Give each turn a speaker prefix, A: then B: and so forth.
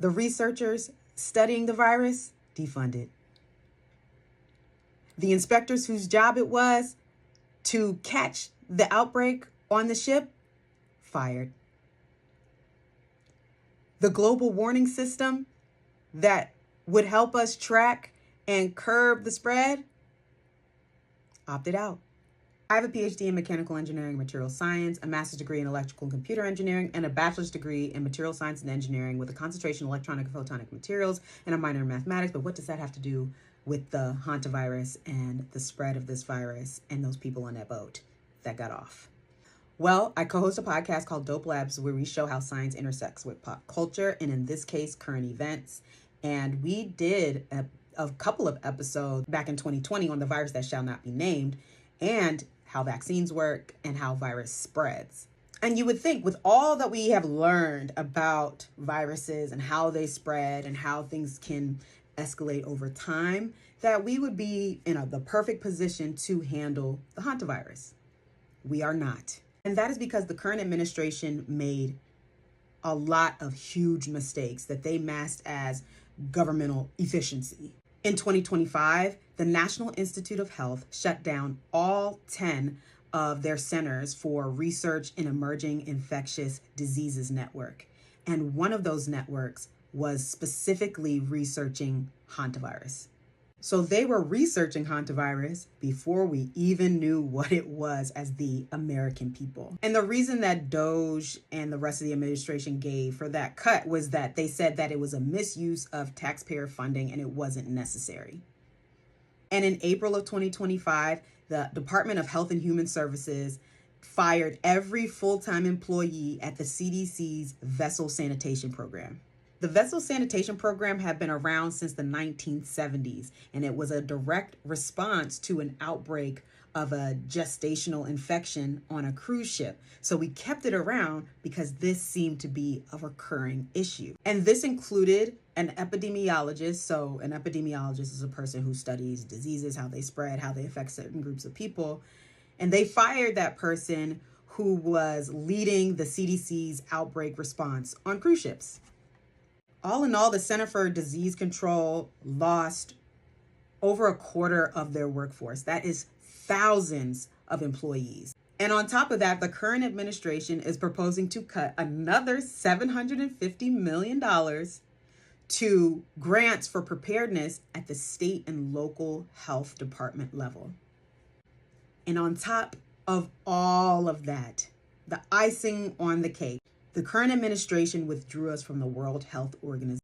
A: The researchers studying the virus, defunded. The inspectors whose job it was to catch the outbreak on the ship, fired. The global warning system that would help us track and curb the spread, opted out. I have a PhD in mechanical engineering and material science, a master's degree in electrical and computer engineering, and a bachelor's degree in material science and engineering with a concentration in electronic and photonic materials and a minor in mathematics. But what does that have to do with the hantavirus and the spread of this virus and those people on that boat that got off? Well, I co-host a podcast called Dope Labs where we show how science intersects with pop culture, and in this case, current events. And we did a couple of episodes back in 2020 on the virus that shall not be named, and how vaccines work and how virus spreads. And you would think with all that we have learned about viruses and how they spread and how things can escalate over time, that we would be in the perfect position to handle the hantavirus. We are not. And that is because the current administration made a lot of huge mistakes that they masked as governmental efficiency. In 2025, the National Institute of Health shut down all 10 of their centers for research in emerging infectious diseases network. And one of those networks was specifically researching hantavirus. So they were researching hantavirus before we even knew what it was as the American people. And the reason that DOGE and the rest of the administration gave for that cut was that they said that it was a misuse of taxpayer funding and it wasn't necessary. And in April of 2025, the Department of Health and Human Services fired every full-time employee at the CDC's vessel sanitation program. The vessel sanitation program had been around since the 1970s, and it was a direct response to an outbreak of a gestational infection on a cruise ship. So we kept it around because this seemed to be a recurring issue. And this included an epidemiologist. So an epidemiologist is a person who studies diseases, how they spread, how they affect certain groups of people. And they fired that person who was leading the CDC's outbreak response on cruise ships. All in all, the Center for Disease Control lost over a quarter of their workforce. That is thousands of employees. And on top of that, the current administration is proposing to cut another $750 million to grants for preparedness at the state and local health department level. And on top of all of that, the icing on the cake, the current administration withdrew us from the World Health Organization.